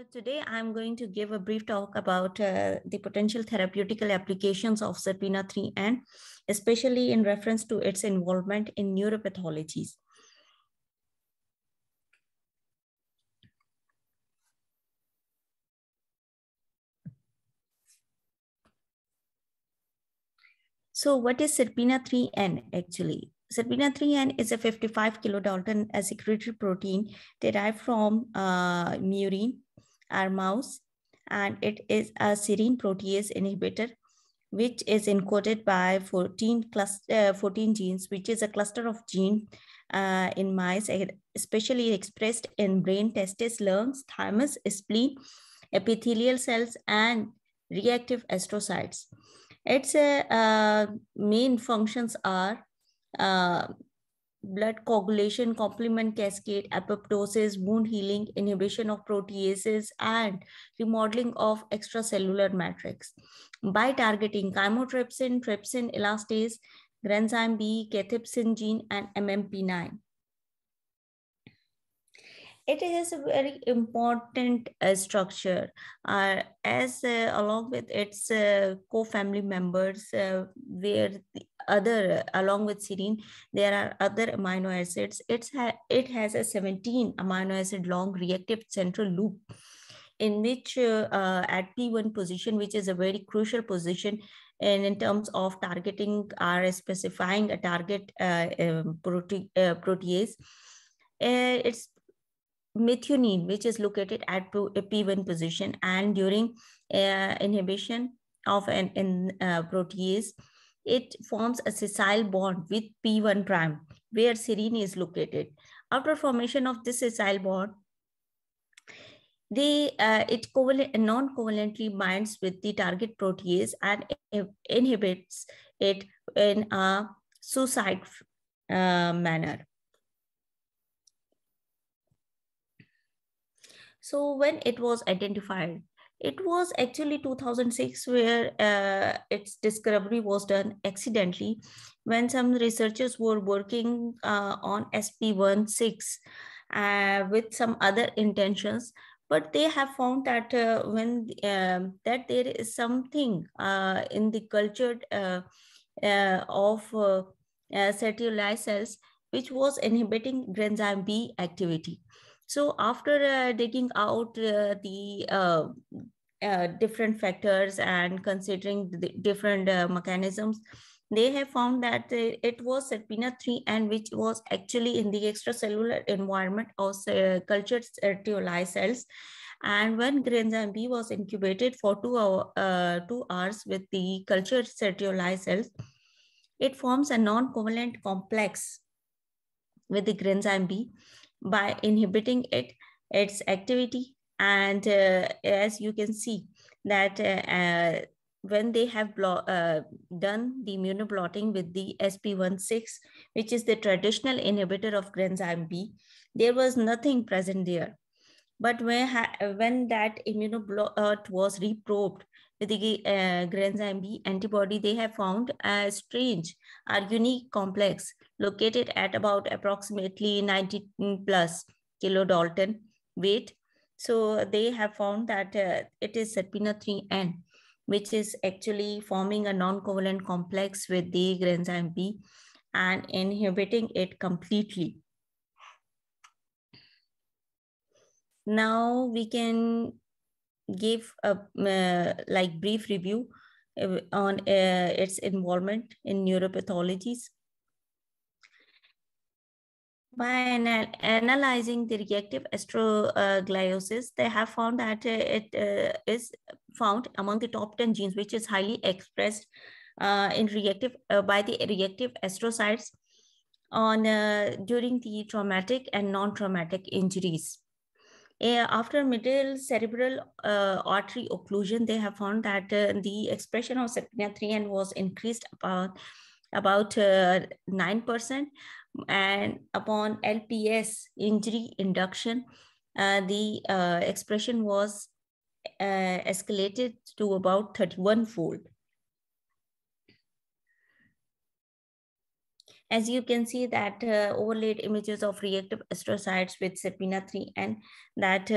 Today I'm going to give a brief talk about the potential therapeutical applications of SERPINA3N, especially in reference to its involvement in neuropathologies. So what is SERPINA3N actually? SERPINA3N is a 55 kilodalton secretory protein derived from murine, or mouse, and it is a serine protease inhibitor which is encoded by 14 genes, which is a cluster of genes in mice, especially expressed in brain, testes, lungs, thymus, spleen, epithelial cells, and reactive astrocytes. Its main functions are blood coagulation, complement cascade, apoptosis, wound healing, inhibition of proteases, and remodeling of extracellular matrix. By targeting chymotrypsin, trypsin elastase, granzyme B, cathepsin gene, and MMP9. It is a very important structure as along with its co-family members where the other along with serine there are other amino acids. It has a 17 amino acid long reactive central loop in which at P1 position, which is a very crucial position, and in terms of targeting or specifying a target protease, it's methionine, which is located at P1 position, and during inhibition of an protease, it forms a sessile bond with P1 prime, where serine is located. After formation of this sessile bond, it non-covalently binds with the target protease and inhibits it in a suicide manner. So when it was identified, it was actually 2006 where its discovery was done accidentally when some researchers were working on SP16 with some other intentions. But they have found that that there is something in the culture of cellulite cells which was inhibiting granzyme B activity. So after digging out the different factors and considering the different mechanisms, they have found that it was SERPINA3N, which was actually in the extracellular environment of cultured cellulite cells. And when granzyme B was incubated for 2 hours with the cultured cellulite cells, it forms a non-covalent complex with the granzyme B by inhibiting its activity. And as you can see that when they have done the immunoblotting with the SP16, which is the traditional inhibitor of granzyme B, there was nothing present there. But when that immunoblot was reprobed with the granzyme B antibody, they have found a strange or unique complex located at about approximately 90 plus kilodalton weight. So they have found that it is SERPINA3N, which is actually forming a non-covalent complex with the granzyme B and inhibiting it completely. Now we can give a brief review on its involvement in neuropathologies. By analyzing the reactive astrogliosis, they have found that it is found among the top 10 genes, which is highly expressed in reactive by the reactive astrocytes on during the traumatic and non-traumatic injuries. After middle cerebral artery occlusion, they have found that the expression of SERPINA3N was increased about 9%, and upon LPS injury induction, the expression was escalated to about 31-fold. As you can see that overlaid images of reactive astrocytes with SERPINA3N that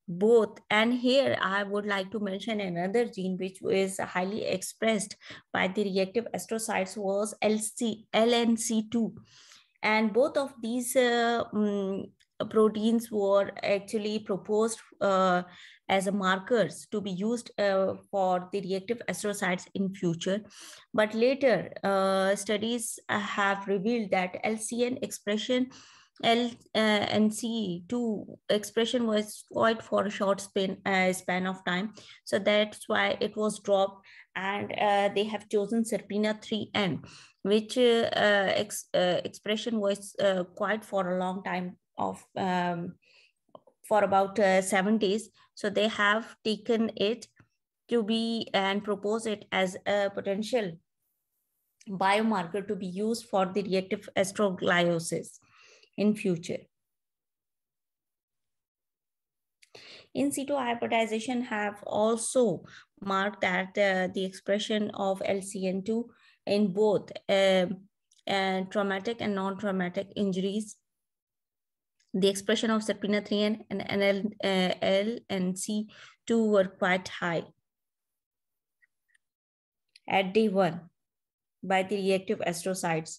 both. And here I would like to mention another gene which is highly expressed by the reactive astrocytes was LNC2. And both of these proteins were actually proposed as a markers to be used for the reactive astrocytes in future. But later studies have revealed that LCN expression, LNC2 expression was quite for a short span of time. So that's why it was dropped, and they have chosen SERPINA3N, which expression was quite for a long time of for about 7 days. So they have taken it to be and propose it as a potential biomarker to be used for the reactive astrogliosis in future. In situ hybridization have also marked that the expression of LCN2 in both traumatic and non-traumatic injuries. The expression of SERPINA3 and LNC2 were quite high at day 1 by the reactive astrocytes.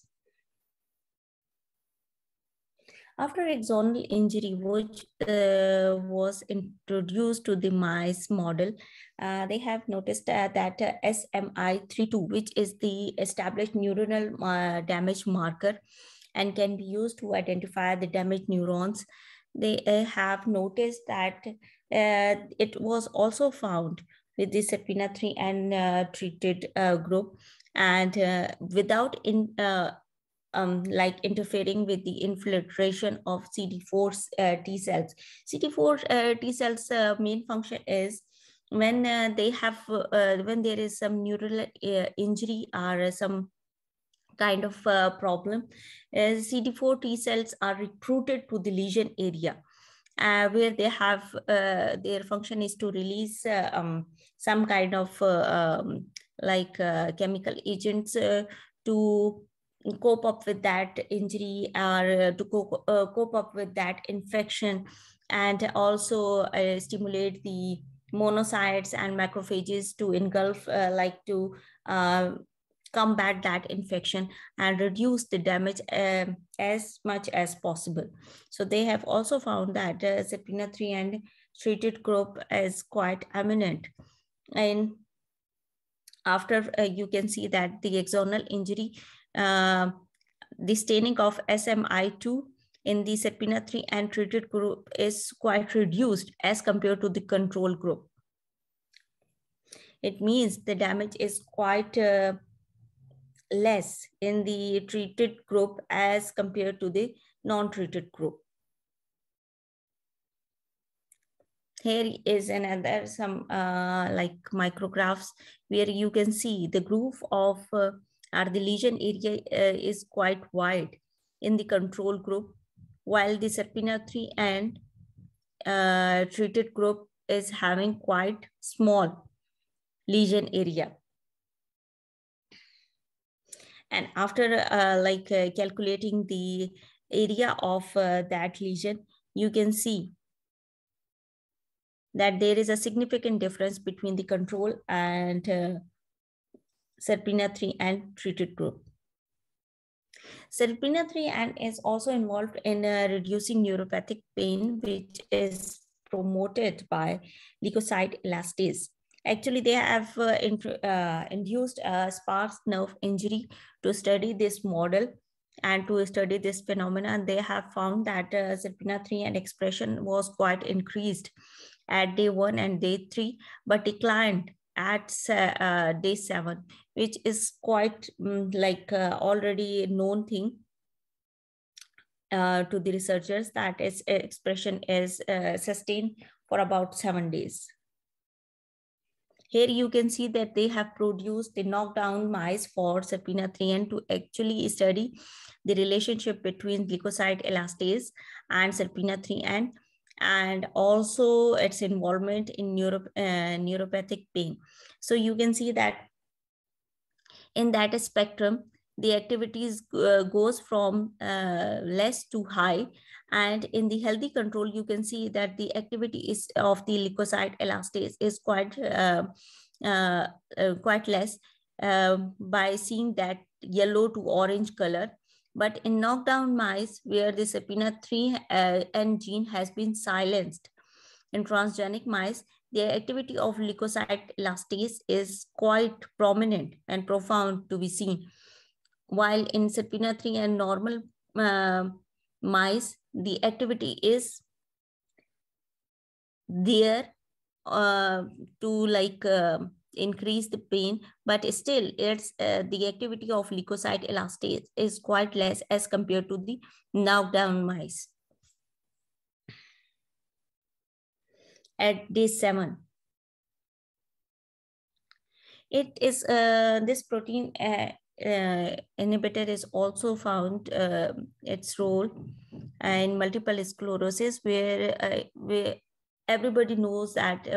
After axonal injury, which was introduced to the mice model, they have noticed that SMI32, which is the established neuronal damage marker and can be used to identify the damaged neurons. They have noticed that it was also found with the SERPINA3 and treated group, and without like interfering with the infiltration of CD4 T cells. CD4 T cells main function is when they have when there is some neural injury or some kind of problem, CD4 T cells are recruited to the lesion area, where they have their function is to release some kind of like chemical agents to cope up with that injury or to cope up with that infection, and also stimulate the monocytes and macrophages to engulf like to combat that infection and reduce the damage as much as possible. So they have also found that SERPINA3 and treated group is quite eminent. And after you can see that the axonal injury, the staining of SMI2 in the SERPINA3 and treated group is quite reduced as compared to the control group. It means the damage is quite less in the treated group as compared to the non-treated group. Here is another some like micrographs where you can see the groove of or the lesion area is quite wide in the control group, while the SERPINA3 and treated group is having quite small lesion area. And after calculating the area of that lesion, you can see that there is a significant difference between the control and SERPINA3 and treated group. SERPINA3 and is also involved in reducing neuropathic pain, which is promoted by leukocyte elastase. Actually, they have induced a sparse nerve injury to study this model and to study this phenomenon. They have found that SERPINA3 and expression was quite increased at day 1 and day 3, but declined at day 7, which is quite already known thing to the researchers, that its expression is sustained for about 7 days. Here you can see that they have produced the knockdown mice for SERPINA3N to actually study the relationship between leukocyte elastase and SERPINA3N, and also its involvement in neuropathic pain. So you can see that in that spectrum, the activities goes from less to high, and in the healthy control you can see that the activity is of the leukocyte elastase is quite less, by seeing that yellow to orange color. But in knockdown mice where the SERPINA3 gene has been silenced, in transgenic mice, the activity of leukocyte elastase is quite prominent and profound to be seen. While in SERPINA3 and normal mice, the activity is there to increase the pain, but still it's the activity of leukocyte elastase is quite less as compared to the knockdown mice. At day 7, it is this protein inhibitor is also found its role in multiple sclerosis, where everybody knows that